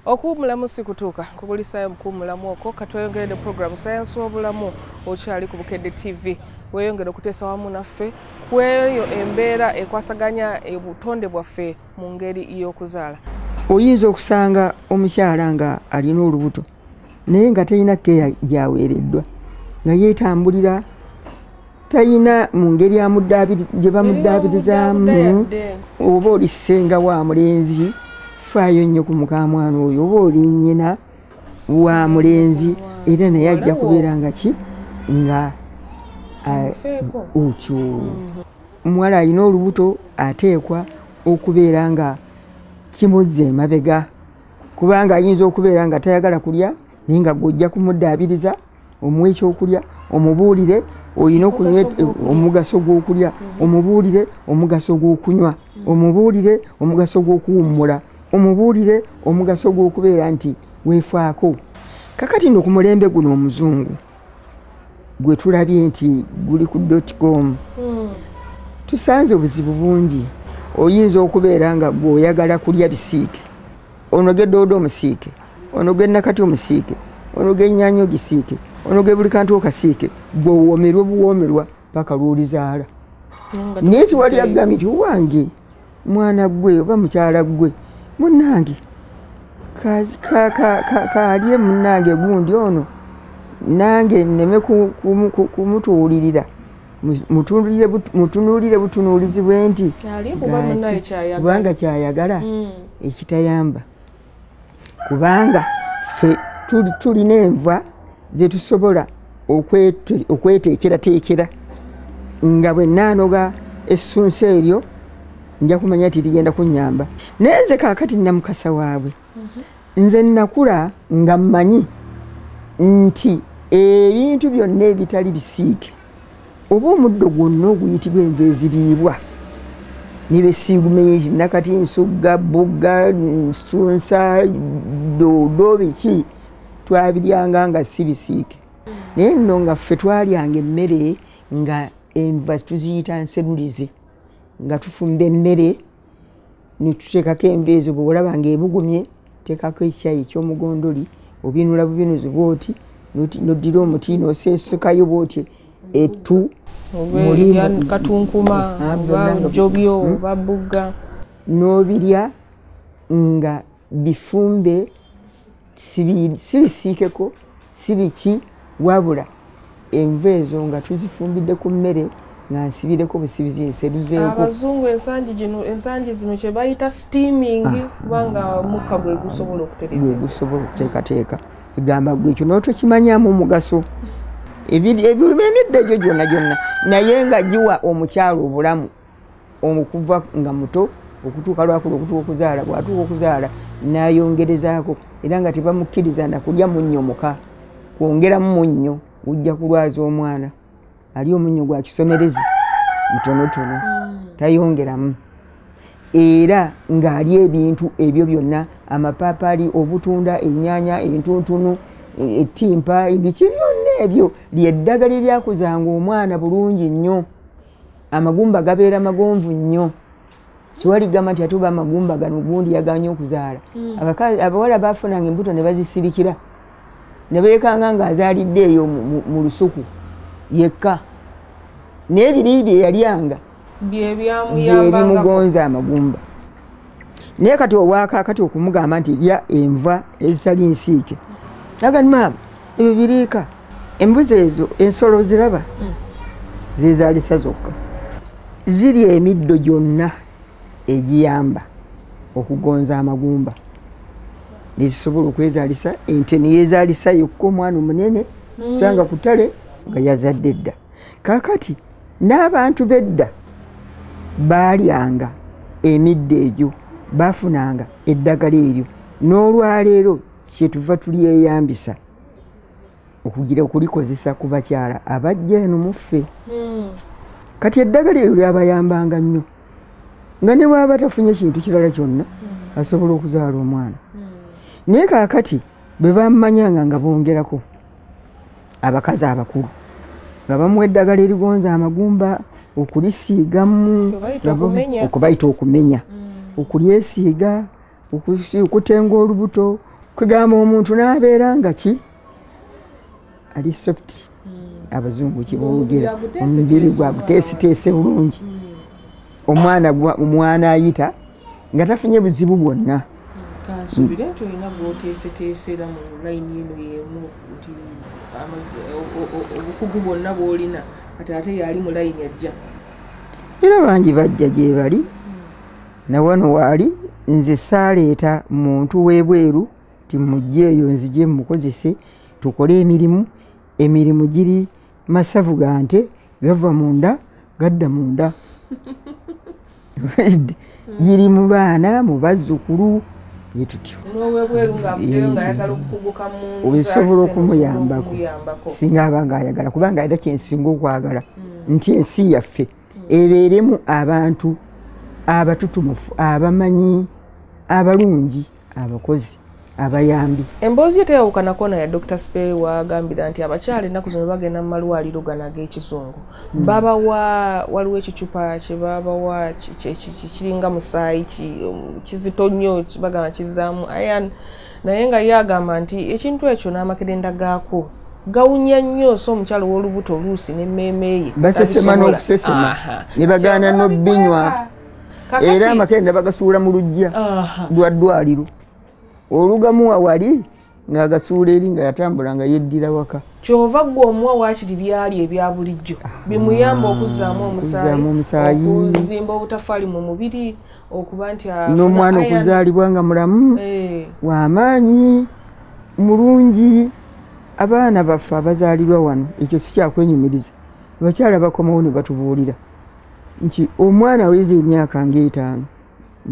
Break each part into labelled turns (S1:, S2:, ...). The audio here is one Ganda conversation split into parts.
S1: Okuwumulamu si kutuuka kukulisayo mukuwumulamu okwo katweyongeredde program Science w'obulamu okyali ku Bukedde TV weyongera okuteesa wamu naffe ku eyo embeera ekwasaganya obutonde bwaffe mu ngeri y'okuzaala.
S2: Oyinza okusanga omukyala nga alina olubuto naye nga talina keeya gyaweereddwa nga yeetambulira talina mu ngeri gye bamuddaabirizamu oba oli ssenga wa mulenzi faayo nnyo ku muka mwana oyo oba oli nnyina wa mulenzi era naye ajja kubeera nga ki nga okyo omuwala alina olubuto ateekwa okubeera nga kimuzza emabega kubanga ayinza okubeera nga tayagala kulya naye nga gw'ojja kumuddaabiriza omuwa ekyokulya omubuulire oyina okunywa omugaso gw'okulya omubuulire omugaso gw'okunywa omubuulire omugaso gw'okuwummula omubuulire omugaso gw'okubeera nti weefaako. Kakati nno ku mulembe guno omuzungu gwe tulabye nti guli ku .com tusanze obuzibu bungi. Oyinza okubeera nga gw'oyagala kulya bisiike onoge doodo omusiike onoge nakati omusiike onoge ennyaanya ogisiike onoge buli kantu okasiike gw'owoomerwa buwoomerwa paka lw'olizaala. Naye kiwali agambye nti wange mwana gwe oba mukyala gwe munnange kaalye munnange gundi ono nange nneme kumutuulirira mutunuulire butunuulizi bwe nti kubanga kyayagala ekitayamba kubanga ffe tulina enva ze tusobola okweteekerateekera nga bwe naanoga essunsa eryo nja kumanya nti ligenda kunnyamba. Naye nze kaakati namukasa waabwe nze nakula nga mmanyi nti ebintu byonna ebitali bisiike oba omuddo gwonna oguyitibwa enva eziriibwa nebesiigumenyi nakati nsugga bugga nsunsa doodo biki twabiryanga nga si bisiike. Naye nno nga ffe twalyanga emmere nga enva tuziyita nserulizi nga tufumba emmere netuteekako enva ezo bwe olabanga ebugumye teekako ekyayi eky'omugondoli obinula bubinuzi bwoti noddira omuti noseesekayo bwoti ettu
S1: katunkuma jobyo babugga
S2: n'obirya nga bifumbe si bisiikeko si biki wabula enva ezo nga tuzifumbidde ku mmere nga nsibireko busibizi nseruzeeko.
S1: Abazungu ensangi zino kye bayita steaming kubanga mukka gwe gusobola
S2: okuteekateeka egamba gwe ekyo n'otokimanyamu omugaso emiddo egyo gyonna naye nga giwa omukyala obulamu okuva nga muto okutuuka lwakula okutuuka okuzaala bw'atuuka okuzaala n'ayongerezaako era nga tebamukkiriza nakulya munnyo muka kwongeramu munnyo ujja kulwaza omwana ali omunnyo gwa kisomerezi mutonotono tayongeramu era ng'ali ebintu ebyo byonna amapaapaali obutunda ennyaanya entuntunu ettimpa ebiki byonna ebyo lyeddagala eryakuzanga omwana bulungi nnyo. Amagumba gabeera magonvu nnyo kiwaligamba nti atuba amagumba gano gundi yaganye okuzaala abawala baafunanga embuto ne bazisirikira ne beekanga ng'azaalidde eyo mu lusuku yekka naye biri bye yalyanga byebimugonza amagumba. Naye kati owakaakati okumugamba nti lya enva ezitali nsiike agani maama ebyo biriika embuzi ezo ensolo ziraba zezaalisa zokka zirya emiddo gyonna egiyamba okugonza amagumba nezisobola okwezaalisa. Ente neyezaalisa yokka omwana omunene sanga ku ttale nga yazadde dda. Kaakati n'abantu b'edda baalyanga emiddo egyo baafunanga eddagala eryo n'olwaleero kyetuva tulyeyambisa okugira okulikozesa ku bakyala abajja eno mu ffe. Kati eddagala eryo lyabayambanga nnyo nga ne bw'aba tafunye kintu kirala kyonna asobola okuzaala omwana. Naye kaakati bwe bammanyanga nga bongerako abakazi abakulu nga bamuwa eddagala erigonza amagumba okulisiigamu okubayita okumenya okulyesiiga okutenga olubuto kugamba omuntu n'abeera nga ki ali soft abazungu kiboogera omubiri gwaguteesiteese bulungi omwana ayita nga tafunye buzibu bwonna
S1: kansubire nti olina gwoteeseteesera mu layini eno yemu nti obukugu bwonna bw'olina kati ate yali mu layini ajja
S2: era bangi bajja gye bali na wano waali nze saaleeta muntu w'ebweru timujje eyo nzije mukozese tukole emirimu giri masavu gante gava munda gadda munda giri mu baana mu bazzukulu bitutyo obisobola okumuyambako singa abanga ayagala kubanga era kyensinga okwagala nti ensi yaffe ebeeremu abantu abatutumufu abamanyi abalungi abakozi abayambi
S1: emboozi eteyawukanako naye Dr. Spey wagambira nti abakyala ennaku zino bagenda mu malwaliro gano ag'ekizungu babawa waliwo ekicupa kye babawa kiringa musaayi kizito nnyo bagamba kizaamu ayan naye nga ye agamba nti ekintu ekyo n'amakerenda gaako gawunya nnyo so omukyalo w'olubuto oluusi n'emmeeme ye
S2: basesema n'okusesema ne bagaana n'obbinywa era amakerenda bagasuula mu lujja lwa ddwaliro olugamuwa wali ng'agasuula eri nga yatambula nga yeddira waka
S1: kyova gwe omuwa waakiri byali ebya bulijjo bimuyamba okuzzaamu omusaayi okuzimba obutafaali mu mubiri okuba nti
S2: n'omwana okuzaalibwa nga mulamu w'amaanyi mulungi abaana baffe abazaalirwa wano ekyo si kyakwenyumiriza abakyala bakomawo ne batubuulira nti omwana aweza emyaka nga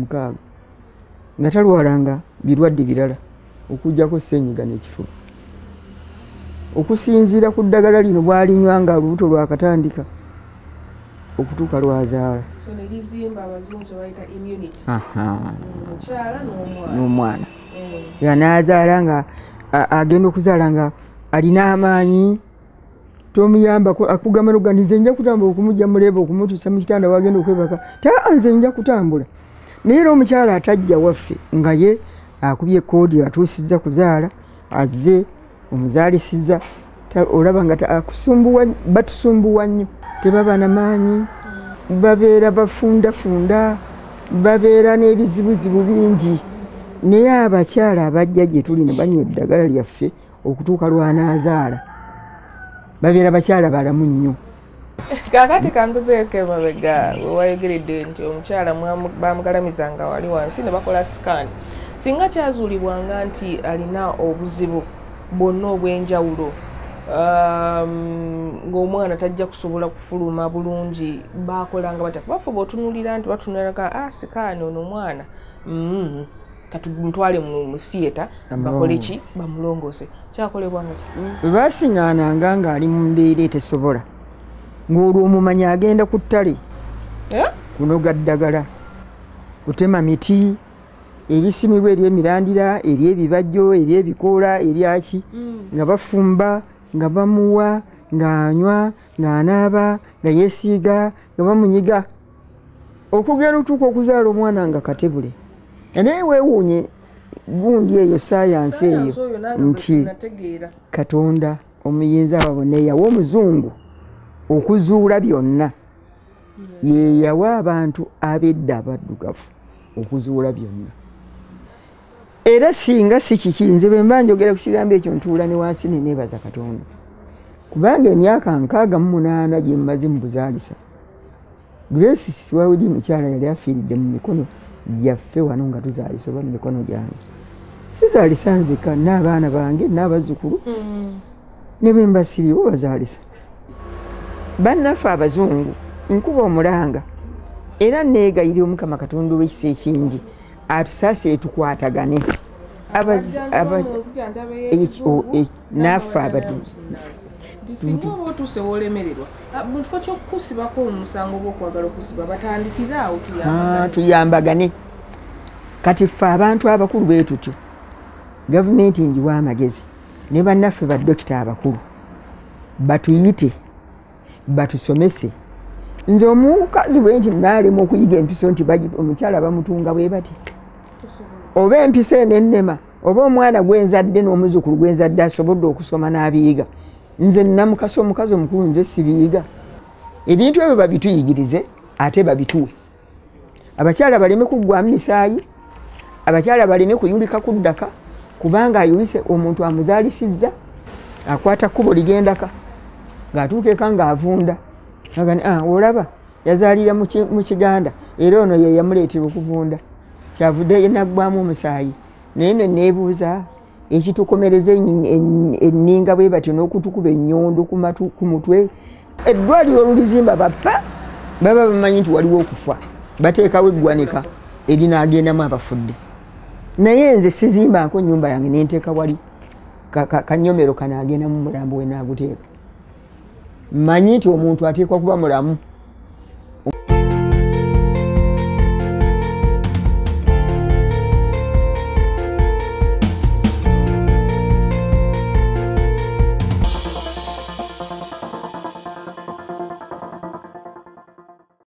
S2: 5-6 nga talwalanga birwadde birala okujjako ssenyiga n'ekifuba okusinziira ku ddagala lino bw'alinywa nga olubuto lwakatandika okutuuka lwazaala n'omwana nga n'azaala nga agenda okuzaala nga alina amaanyi tomuyamba akugamba noganize nja kutambula okumujja muleeba okumutuusa mu kitanda wagenda okwebaka nze nja kutambula naye era omukyala atajja waffe nga ye akubye koodi atuusizza kuzaala azze omuzaalisiza olaba nga batusumbuwa nnyo tebaba na maanyi babeera bafundafunda babeera n'ebizibuzibu bingi naye abakyala abajja gye tuli ne banywa eddagala lyaffe okutuuka lwanaazaala babeera bakyala balamu nnyo
S1: kakati kanguzeeko emabega wewayogeredde nti omukyala bamugalamizanga wali wansi ne bakola sikaani singa kyazuulibwanga nti alina obuzibu bwonna obw'enjawulo ng'omwana tajja kusobola kufuluma bulungi bakolanga batya bafe bw'otunuulira nti batunulaga sikaani ono omwana katumutwale mu siyeta bakole ki bamulongose kyakolebwanga
S2: bwe basiŋŋaananga ng'ali mu mbeera etesobola ng'olwo omumanyi agenda ku ttale kunoga ddagala kutema miti ebisimibwa ery'emirandira ery'ebibajjo ery'ebikoola eryaki nga bafumba nga bamuwa ng'anywa ng'anaaba nga yeesiiga nga bamunyiga okugenda otuuka okuzaala omwana nga katebule naye weewuunye gundi eyo saayansi eyo nti Katonda omuyinza wabona eyawa omuzungu okuzuula byonna ye yawa abantu ab'edda abaddugavu okuzuula byonna era singa si kiki nze bwe mba njogera ku kigambo ekyo ntuula ne wansi ne neebaza Katonda kubanga emyaka 68 gye mmaze mu buzaalisa Grace Siwawudi mukyala yali afiiridde mu mikono gyaffe wano nga tuzaalisa oba mu mikono gyange sizaalisa nzeka n'abaana bange n'abazzukulu ne bwe mba siriiwo bazaalisa bannaffe abazungu nkuba omulanga era neegayirira Omukama Katonda w'ekisa ekingi atusaasire tukwatagane naffe abaddusi
S1: singa oba otuuse w'olemererwa mu kifo ky'okukusibako omusango gw'okwagala okusiba batandikira awo
S2: tuyambagane kati ffe abantu abakulu bwe tutyo gavumenti njiwa amagezi ne bannaffe baddokita abakulu batuyite batusomese nze omukazi bwe nti naalema okuyiga empiso nti omukyala bamutunga bwe bati oba empiso eno ennema oba omwana gwenzadde n'omuzukulu gwenzadde asobodde okusoma n'abiyiga. Nze namukasa omukazi omukulu nze sibiyiga. Ebintu ebyo babituyigirize ate babituwe. Abakyala baleme kuggwamu misaayi, abakyala baleme kuyulika kuddaka, kubanga ayulise omuntu amuzaalisizza akwata kkubo ligendaka ng'atuuka eka ng'avunda agani olaba yazaalira mu Kiganda era ono ye yamuleetera okuvunda kyavudde naggwamu omusaayi. Naye ne neebuuza ekitukomereza enninga bwe batyo n'okutukuba ennyondo ku mutwe. Eddwaliro olulizimba bappa baba bamanyi nti waliwo okufa bateekawo eggwanika erinaagendamu abafudde. Naye nze sizimbako nnyumba yange nenteeka wali kanyomero kanaagenda mu mulambo we naaguteeka. Mmanyi nti omuntu ateekwa kuba mulamu